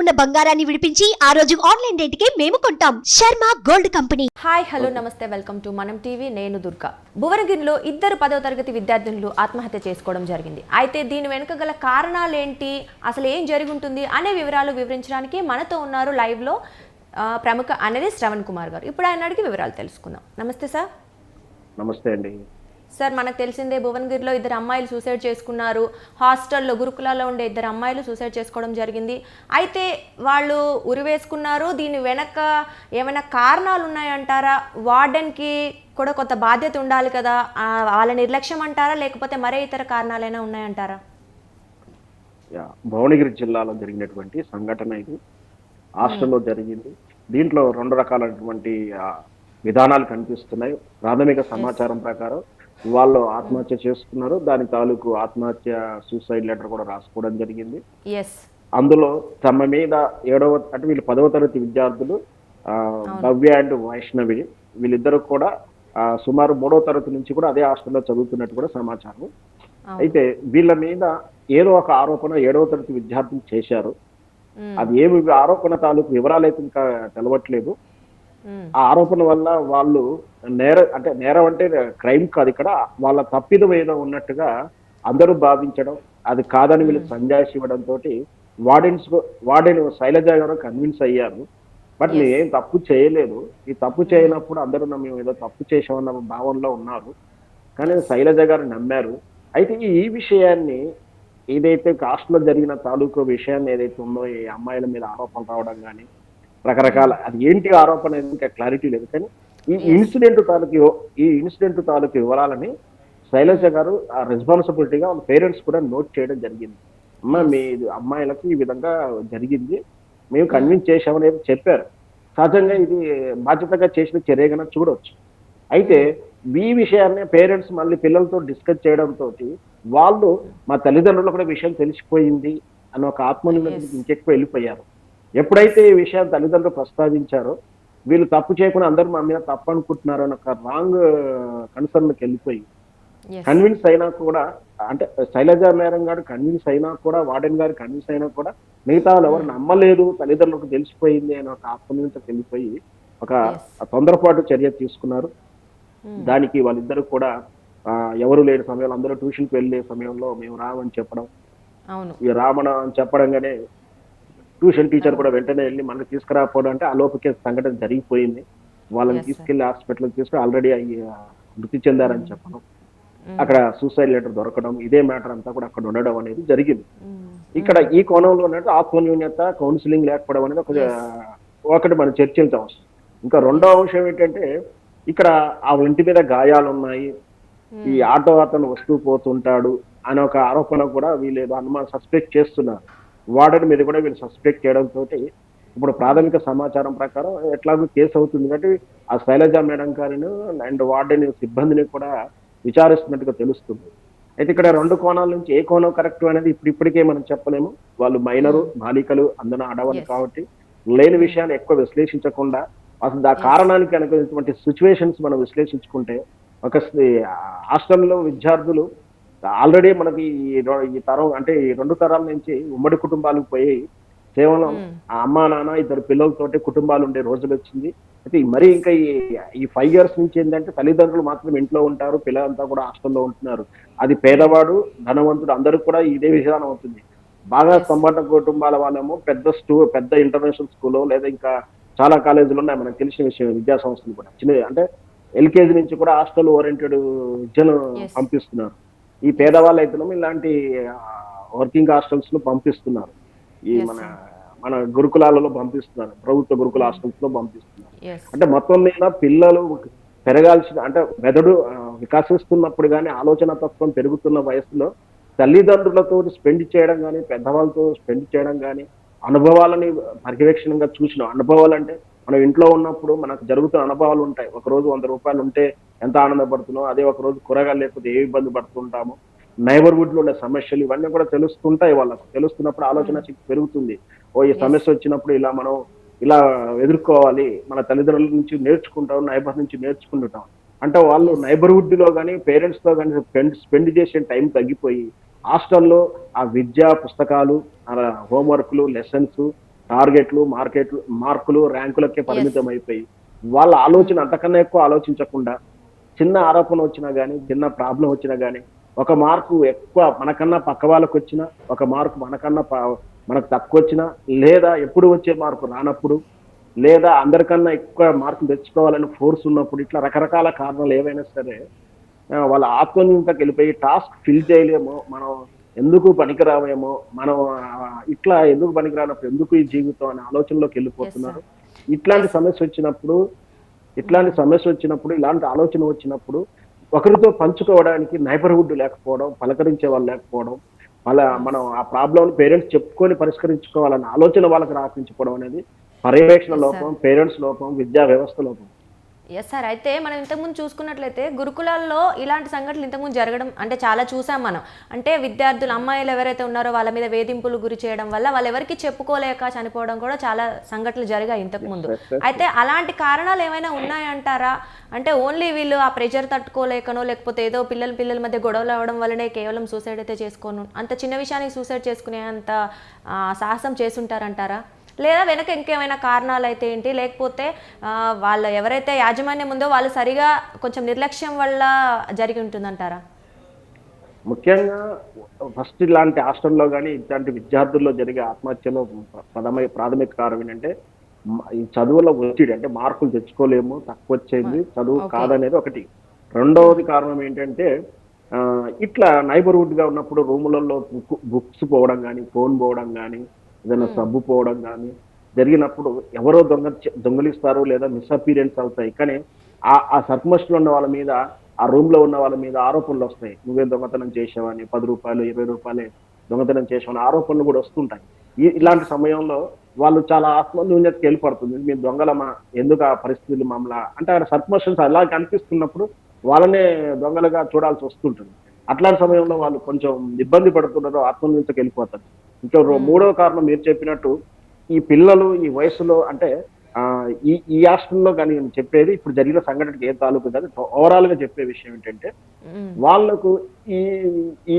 ఉన్న బంగారాన్ని విడిపించి ఆ రోజు ఆన్లైన్ రేటుకే మేము కొంటాం. Sharma gold company. Hi hello నమస్తే, వెల్కమ్ టు మనం టీవీ. నేను దుర్గా. భువనగిరిలో ఇద్దరు 10వ తరగతి విద్యార్థినులు ఆత్మహత్య చేసుకోవడం జరిగింది. అయితే దీని వెనుక గల కారణాలు ఏంటి, అసలు ఏం జరుగుతుంది అనే వివరాలు వివరించడానికి మనతో ఉన్నారు లైవ్ లో ప్రముఖ అనలిస్ట్ శ్రవణ్ కుమార్ గారు. ఇప్పుడు ఆయన అడిగి వివరాలు తెలుసుకుందాం. నమస్తే సార్. నమస్తే అండి. సార్, మనకు తెలిసిందే భువనగిరిలో ఇద్దరు అమ్మాయిలు సూసైడ్ చేసుకున్నారు. హాస్టల్లో గురుకులాల్లో ఉండే ఇద్దరు అమ్మాయిలు సూసైడ్ చేసుకోవడం జరిగింది. అయితే వాళ్ళు ఉరివేసుకున్నారు. దీని వెనక ఏమైనా కారణాలు ఉన్నాయంటారా? వార్డెన్కి కూడా కొంత బాధ్యత ఉండాలి కదా, వాళ్ళ నిర్లక్ష్యం అంటారా, లేకపోతే మరే ఇతర కారణాలైనా ఉన్నాయంటారా? భువనగిరి జిల్లాలో జరిగినటువంటి సంఘటన ఇది. హాస్టల్లో జరిగింది. దీంట్లో రెండు రకాలైనటువంటి విధానాలు కనిపిస్తున్నాయి. ప్రాథమిక సమాచారం ప్రకారం వాళ్ళు ఆత్మహత్య చేసుకున్నారు. దాని తాలూకు ఆత్మహత్య సూసైడ్ లెటర్ కూడా రాసుకోవడం జరిగింది. అందులో తమ మీద వీళ్ళు 10వ తరగతి విద్యార్థులు భవ్య అండ్ వైష్ణవి, వీళ్ళిద్దరు కూడా సుమారు 3వ తరగతి నుంచి కూడా అదే హాస్టల్లో చదువుతున్నట్టు కూడా సమాచారం. అయితే వీళ్ళ మీద ఏదో ఒక ఆరోపణ 7వ తరగతి విద్యార్థులు చేశారు. అది ఏమి ఆరోపణ తాలూకు వివరాలు అయితే ఇంకా తెలవట్లేదు. ఆ ఆరోపణ వల్ల వాళ్ళు నేరం అంటే క్రైమ్ కాదు, ఇక్కడ వాళ్ళ తప్పిదం ఏదో ఉన్నట్టుగా అందరూ భావించడం, అది కాదని వీళ్ళు సంజాయిషి ఇవ్వడం తోటి వార్డెన్ శైలజ గారు కన్విన్స్ అయ్యారు. బట్ నేనేం తప్పు చేయలేదు, ఈ తప్పు చేయనప్పుడు అందరూ మేము ఏదో తప్పు చేసామన్న భావనలో ఉన్నారు. కానీ శైలజ గారు నమ్మారు. అయితే ఈ విషయాన్ని ఏదైతే హాస్టల్లో జరిగిన తాలూకు విషయాన్ని ఏదైతే ఉందో, ఈ అమ్మాయిల మీద ఆరోపణలు రావడం కానీ రకరకాల, అది ఏంటి ఆరోపణ ఇంకా క్లారిటీ లేదు. కానీ ఈ ఇన్సిడెంట్ తాలూకు వివరాలని శైలజ గారు ఆ రెస్పాన్సిబిలిటీగా వాళ్ళ పేరెంట్స్ కూడా నోట్ చేయడం జరిగింది. మీ అమ్మాయిలకు ఈ విధంగా జరిగింది, మేము కన్విన్స్ చేశామనేది చెప్పారు. సహజంగా ఇది బాధ్యతగా చేసిన చర్యగా చూడవచ్చు. అయితే ఈ విషయాన్ని పేరెంట్స్ మళ్ళీ పిల్లలతో డిస్కస్ చేయడంతో వాళ్ళు మా తల్లిదండ్రులకు కూడా విషయం తెలిసిపోయింది అని ఒక ఆత్మనిర్భర్ ఇంకెక్కువ వెళ్ళిపోయారు. ఎప్పుడైతే ఈ విషయాన్ని తల్లిదండ్రులు ప్రస్తావించారో, వీళ్ళు తప్పు చేయకుండా అందరూ మా మీద తప్పు అనుకుంటున్నారు అని ఒక రాంగ్ కన్సర్న్కి వెళ్ళిపోయి కన్విన్స్ అయినా కూడా, అంటే శైలజ మేడం గారు కన్విన్స్ అయినా కూడా, వార్డెన్ గారు కన్విన్స్ అయినా కూడా మిగతా వాళ్ళు ఎవరు నమ్మలేదు, తల్లిదండ్రులకు తెలిసిపోయింది అని ఒక ఆత్మనిర్భర్కి వెళ్ళిపోయి ఒక తొందరపాటు చర్య తీసుకున్నారు. దానికి వాళ్ళిద్దరు కూడా ఎవరు లేని సమయంలో అందరూ ట్యూషన్కి వెళ్ళే సమయంలో మేము రామని చెప్పడం, ఈ రామణ అని చెప్పడంగానే ట్యూషన్ టీచర్ కూడా వెంటనే వెళ్ళి మనకి తీసుకురాకపోవడం, అంటే ఆ లోపుకే సంఘటన జరిగిపోయింది. వాళ్ళని తీసుకెళ్లి హాస్పిటల్కి తీసుకుని ఆల్రెడీ మృతి చెందారని చెప్పడం, అక్కడ సూసైడ్ లెటర్ దొరకడం, ఇదే మ్యాటర్ అంతా కూడా అక్కడ ఉండడం అనేది జరిగింది. ఇక్కడ ఈ కోణంలో ఆత్మన్యూన్యత, కౌన్సిలింగ్ లేకపోవడం అనేది ఒకటి మనం చర్చించవచ్చు. ఇంకా రెండో అంశం ఏంటంటే, ఇక్కడ ఆ ఇంటి మీద గాయాలు ఉన్నాయి, ఈ ఆటో అతను వస్తూ పోతుంటాడు అనే ఒక ఆరోపణ కూడా వీళ్ళు అనుమానం సస్పెక్ట్ చేస్తున్నారు. వార్డెన్ మీద కూడా వీళ్ళు సస్పెక్ట్ చేయడంతో ఇప్పుడు ప్రాథమిక సమాచారం ప్రకారం ఎట్లాగో కేసు అవుతుంది. కాబట్టి ఆ శైలజ మేడం గారిని అండ్ వార్డెన్ సిబ్బందిని కూడా విచారిస్తున్నట్టుగా తెలుస్తుంది. అయితే ఇక్కడ రెండు కోణాల నుంచి ఏ కోణం కరెక్ట్ అనేది ఇప్పటికే మనం చెప్పలేము. వాళ్ళు మైనరు, బాలికలు, అందున ఆడవాళ్ళు కాబట్టి లేని విషయాన్ని ఎక్కువ విశ్లేషించకుండా అసలు ఆ కారణానికి అనుకున్నటువంటి సిచ్యువేషన్స్ మనం విశ్లేషించుకుంటే, ఒక హాస్టల్లో విద్యార్థులు ఆల్రెడీ మనకి ఈ తరం అంటే ఈ 2 తరాల నుంచి ఉమ్మడి కుటుంబాలకు పోయి కేవలం ఆ అమ్మా నాన్న ఇద్దరు పిల్లలతోటి కుటుంబాలు ఉండే రోజులు వచ్చింది. అయితే మరి ఇంకా ఈ 5 years నుంచి ఏంటంటే తల్లిదండ్రులు మాత్రం ఇంట్లో ఉంటారు, పిల్లలంతా కూడా హాస్టల్లో ఉంటున్నారు. అది పేదవాడు ధనవంతుడు అందరూ కూడా ఇదే విధానం అవుతుంది. బాగా సంపన్న కుటుంబాల వాళ్ళేమో పెద్ద ఇంటర్నేషనల్ స్కూల్ లేదా ఇంకా చాలా కాలేజీలు ఉన్నాయి, మనకు తెలిసిన విషయం. విద్యా సంస్థలు కూడా చిన్న అంటే LKG నుంచి కూడా హాస్టల్ ఓరియంటెడ్ విద్యను పంపిస్తున్నారు. ఈ పేదవాళ్ళు అయితేనేమో ఇలాంటి వర్కింగ్ హాస్టల్స్ లో పంపిస్తున్నారు, ఈ మన గురుకులాలలో పంపిస్తున్నారు, ప్రభుత్వ గురుకుల హాస్టల్స్ లో పంపిస్తున్నారు. అంటే మొత్తం మీద పిల్లలు పెరగాల్సిన, అంటే మెదడు వికాసిస్తున్నప్పుడు కానీ, ఆలోచన తత్వం పెరుగుతున్న వయసులో తల్లిదండ్రులతో స్పెండ్ చేయడం కానీ, పెద్దవాళ్ళతో స్పెండ్ చేయడం కానీ, అనుభవాలని పర్యవేక్షణంగా చూసిన అనుభవాలు, అంటే మనం ఇంట్లో ఉన్నప్పుడు మనకు జరుగుతున్న అనుభవాలు ఉంటాయి. ఒకరోజు 100 రూపాయలు ఉంటే ఎంత ఆనందపడుతున్నాం, అదే ఒక రోజు కూరగాయలు లేకపోతే ఏ ఇబ్బంది పడుతుంటాము, నైబర్హుడ్ లో ఉండే సమస్యలు ఇవన్నీ కూడా తెలుస్తుంటాయి. వాళ్ళకు తెలుస్తున్నప్పుడు ఆలోచన శక్తి పెరుగుతుంది. ఈ సమస్య వచ్చినప్పుడు ఇలా ఎదుర్కోవాలి, మన తల్లిదండ్రుల నుంచి నేర్చుకుంటాం, నైబర్ నుంచి నేర్చుకుంటాం. అంటే వాళ్ళు నైబర్హుడ్ లో కానీ పేరెంట్స్ తో కానీ స్పెండ్ చేసే టైం తగ్గిపోయి హాస్టల్లో ఆ విద్యా పుస్తకాలు, హోంవర్క్లు, లెసన్స్, టార్గెట్లు మార్కులు ర్యాంకులకే పరిమితం అయిపోయి వాళ్ళ ఆలోచన అంతకన్నా ఎక్కువ ఆలోచించకుండా చిన్న ఆరోపణ వచ్చినా గానీ చిన్న ప్రాబ్లం వచ్చినా గానీ ఒక మార్కు ఎక్కువ మనకన్నా పక్క వాళ్ళకు వచ్చినా ఒక మార్కు మనకు తక్కువ వచ్చినా లేదా ఎప్పుడు వచ్చే మార్కు రానప్పుడు లేదా అందరికన్నా ఎక్కువ మార్కులు తెచ్చుకోవాలని ఫోర్స్ ఉన్నప్పుడు ఇట్లా రకరకాల కారణాలు ఏవైనా సరే వాళ్ళ ఆత్మన్యూనతకి వెళ్ళిపోయి టాస్క్ ఫిల్ చేయలేమో మనం ఎందుకు పనికిరావేమో మనం ఇట్లా ఎందుకు పనికిరానప్పుడు ఎందుకు ఈ జీవితం అనే ఆలోచనలోకి వెళ్ళిపోతున్నారు. ఇట్లాంటి సమస్య వచ్చినప్పుడు ఇలాంటి ఆలోచన వచ్చినప్పుడు ఒకరితో పంచుకోవడానికి నైబర్హుడ్ లేకపోవడం, పలకరించే వాళ్ళు లేకపోవడం, మనం ఆ ప్రాబ్లం పేరెంట్స్ చెప్పుకొని పరిష్కరించుకోవాలన్న ఆలోచన వాళ్ళకి రాపించుకోవడం అనేది పర్యవేక్షణ లోపం, పేరెంట్స్ లోపం, విద్యా వ్యవస్థ లోపం. Yes sir. అయితే మనం ఇంతకుముందు చూసుకున్నట్లయితే గురుకులాల్లో ఇలాంటి సంఘటనలు ఇంతకుముందు జరగడం అంటే చాలా చూసాం మనం. అంటే విద్యార్థులు అమ్మాయిలు ఎవరైతే ఉన్నారో వాళ్ళ మీద వేధింపులు గురి చేయడం వల్ల వాళ్ళు ఎవరికి చెప్పుకోలేక చనిపోవడం కూడా చాలా సంఘటనలు జరిగాయి ఇంతకుముందు. అయితే అలాంటి కారణాలు ఏమైనా ఉన్నాయంటారా? అంటే ఓన్లీ వీళ్ళు ఆ ప్రెషర్ తట్టుకోలేకనో లేకపోతే ఏదో పిల్లల మధ్య గొడవలు అవ్వడం వల్లనే కేవలం సూసైడ్ అయితే చేసుకోను, అంత చిన్న విషయానికి సూసైడ్ చేసుకునే అంత సాహసం చేసుంటారంటారా? లేదా వెనక ఇంకేమైనా కారణాలు అయితే ఏంటి, లేకపోతే వాళ్ళు ఎవరైతే యాజమాన్యం ఉందో వాళ్ళు సరిగా కొంచెం నిర్లక్ష్యం వల్ల జరిగి ఉంటుందంటారా? ముఖ్యంగా ఫస్ట్ ఇలాంటి హాస్టల్లో కానీ ఇట్లాంటి విద్యార్థుల్లో జరిగే ఆత్మహత్యలో ప్రాథమిక కారణం ఏంటంటే ఈ చదువుల ఒత్తిడి, అంటే మార్కులు తెచ్చుకోలేము, తక్కువ వచ్చేది చదువు కాదనేది ఒకటి. రెండవది కారణం ఏంటంటే ఇట్లా నైబర్హుడ్ గా ఉన్నప్పుడు రూములలో బుక్స్ పోవడం కానీ, ఫోన్ పోవడం కానీ, ఏదైనా సబ్బు పోవడం కానీ జరిగినప్పుడు ఎవరో దొంగలిస్తారు లేదా మిస్అపీరియన్స్ అవుతాయి. కానీ ఆ సర్కమస్టెన్స్లో ఉన్న వాళ్ళ మీద, ఆ రూమ్ లో ఉన్న వాళ్ళ మీద ఆరోపణలు వస్తాయి. నువ్వే దొంగతనం చేసావని, 10 రూపాయలు 20 రూపాయలే దొంగతనం చేసావని ఆరోపణలు కూడా వస్తుంటాయి. ఇలాంటి సమయంలో వాళ్ళు చాలా ఆత్మన్యూన్యతకి వెళ్ళిపడుతుంది. మేము దొంగలమా, ఎందుకు ఆ పరిస్థితులు మమ్మల్ని అంటే అక్కడ సర్కమస్టెన్స్ అలా కనిపిస్తున్నప్పుడు వాళ్ళనే దొంగలుగా చూడాల్సి వస్తుంటుంది. అట్లాంటి సమయంలో వాళ్ళు కొంచెం ఇబ్బంది పడుతున్నారు, ఆత్మన్యూనతకి వెళ్ళిపోతారు. ఇంకా మూడవ కారణం మీరు చెప్పినట్టు ఈ పిల్లలు ఈ వయసులో అంటే ఈ హాస్టల్లో కానీ చెప్పేది ఇప్పుడు జరిగిన సంఘటనకి ఏ తాలూకు కాదు, ఓవరాల్ గా చెప్పే విషయం ఏంటంటే వాళ్ళకు ఈ ఈ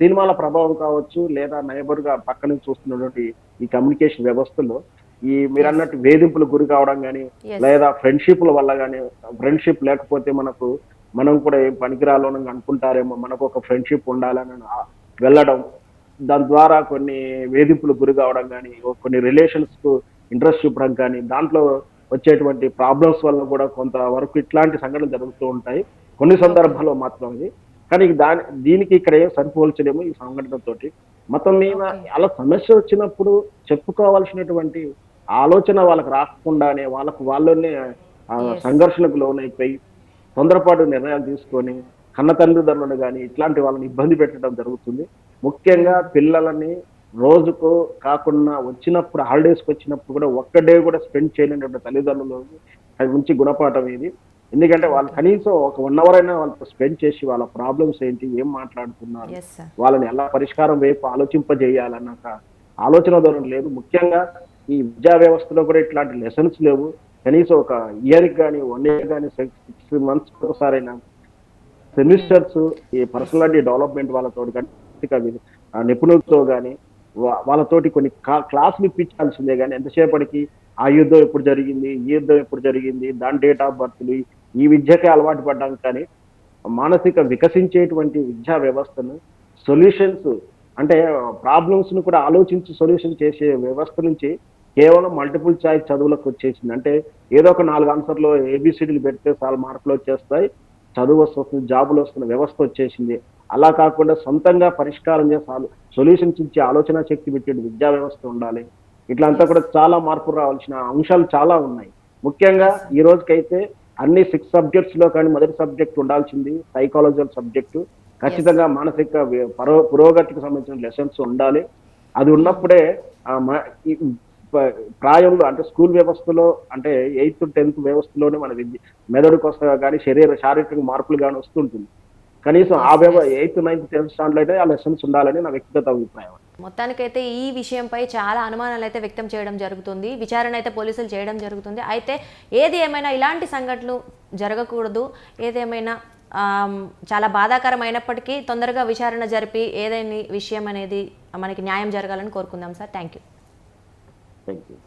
సినిమాల ప్రభావం కావచ్చు లేదా నైబర్ గా పక్క నుంచి చూస్తున్నటువంటి ఈ కమ్యూనికేషన్ వ్యవస్థలో ఈ మీరు అన్నట్టు వేధింపులకు గురి కావడం కానీ లేదా ఫ్రెండ్షిప్ల వల్ల కానీ, ఫ్రెండ్షిప్ లేకపోతే మనం కూడా ఏం పనికిరాలోనని అనుకుంటారేమో, మనకు ఒక ఫ్రెండ్షిప్ ఉండాలని వెళ్ళడం, దాని ద్వారా కొన్ని వేధింపులకు గురి కావడం కానీ, కొన్ని రిలేషన్స్ కు ఇంట్రెస్ట్ చూపడం కానీ, దాంట్లో వచ్చేటువంటి ప్రాబ్లమ్స్ వల్ల కూడా కొంతవరకు ఇట్లాంటి సంఘటనలు జరుగుతూ ఉంటాయి కొన్ని సందర్భాల్లో మాత్రం. ఇది కానీ దీనికి ఇక్కడ ఏం సరిపోల్చలేము ఈ సంఘటనతోటి. మొత్తం మీద అలా సమస్య వచ్చినప్పుడు చెప్పుకోవాల్సినటువంటి ఆలోచన వాళ్ళకి రాకుండానే వాళ్ళలోనే సంఘర్షణకు లోనైపోయి తొందరపాటు నిర్ణయాలు తీసుకొని కన్న తల్లిదండ్రులను కానీ ఇట్లాంటి వాళ్ళని ఇబ్బంది పెట్టడం జరుగుతుంది. ముఖ్యంగా పిల్లలని రోజుకు కాకుండా వచ్చినప్పుడు హాలిడేస్కి వచ్చినప్పుడు కూడా ఒక్క డే కూడా స్పెండ్ చేయలేనటువంటి తల్లిదండ్రులు అది మంచి గుణపాఠం ఇది. ఎందుకంటే వాళ్ళు కనీసం ఒక 1 hour అయినా వాళ్ళతో స్పెండ్ చేసి వాళ్ళ ప్రాబ్లమ్స్ ఏంటి, ఏం మాట్లాడుతున్నారు, వాళ్ళని ఎలా పరిష్కారం వైపు ఆలోచింపజేయాలన్న ఆలోచన ధోరణి లేదు. ముఖ్యంగా ఈ విద్యా వ్యవస్థలో కూడా ఇట్లాంటి లెసన్స్ లేవు. కనీసం ఒక ఇయర్కి కానీ 1 year కానీ 6 months ఒకసారైనా సెమిస్టర్స్ ఈ పర్సనాలిటీ డెవలప్మెంట్ వాళ్ళతో కానీ నిపుణులతో కానీ వాళ్ళతోటి కొన్ని క్లాసులు ఇప్పించాల్సిందే. కానీ ఎంతసేపటికి ఆ యుద్ధం ఎప్పుడు జరిగింది, ఈ యుద్ధం ఎప్పుడు జరిగింది, దాని డేట్ ఆఫ్ బర్త్లు ఈ విద్యకే అలవాటు పడ్డాం. కానీ మానసిక వికసించేటువంటి విద్యా వ్యవస్థను సొల్యూషన్స్ అంటే ప్రాబ్లమ్స్ ను కూడా ఆలోచించి సొల్యూషన్ చేసే వ్యవస్థ నుంచి కేవలం మల్టిపుల్ చాయిస్ చదువులకు వచ్చేసింది. అంటే ఏదో ఒక 4 ఆన్సర్లో ఏబిసిడీలు పెడితే చాలా మార్కులు వచ్చేస్తాయి, చదువు వస్తుంది, జాబులు వస్తున్న వ్యవస్థ వచ్చేసింది. అలా కాకుండా సొంతంగా పరిష్కారం చేసి సొల్యూషన్స్ ఇచ్చే ఆలోచన శక్తి పెట్టే విద్యా వ్యవస్థ ఉండాలి. ఇట్లంతా కూడా చాలా మార్పులు రావాల్సిన అంశాలు చాలా ఉన్నాయి. ముఖ్యంగా ఈ రోజుకైతే అన్ని 6 subjects లో కానీ మొదటి సబ్జెక్ట్ ఉండాల్సింది సైకాలజికల్ సబ్జెక్టు. ఖచ్చితంగా మానసిక పురోగతికి సంబంధించిన లెసన్స్ ఉండాలి. అది ఉన్నప్పుడే ప్రాయంలో అంటే స్కూల్ వ్యవస్థలో అంటే 8th 10th వ్యవస్థలోనే మన మెదడుకు వస్తా కానీ శారీరక మార్పులు కానీ వస్తుంటుంది. కనీసం ఆ 8th 9th 10th స్టాండర్డ్ అయితే ఆ లెసన్స్ ఉండాలని నా వ్యక్తిగత అభిప్రాయం. మొత్తానికైతే ఈ విషయంపై చాలా అనుమానాలు అయితే వ్యక్తం చేయడం జరుగుతుంది, విచారణ అయితే పోలీసులు చేయడం జరుగుతుంది. అయితే ఏది ఏమైనా ఇలాంటి సంఘటనలు జరగకూడదు, ఏదేమైనా చాలా బాధాకరమైనప్పటికీ తొందరగా విచారణ జరిపి ఏదైనా విషయం అనేది మనకి న్యాయం జరగాలని కోరుకుందాం sir. Thank you. Thank you.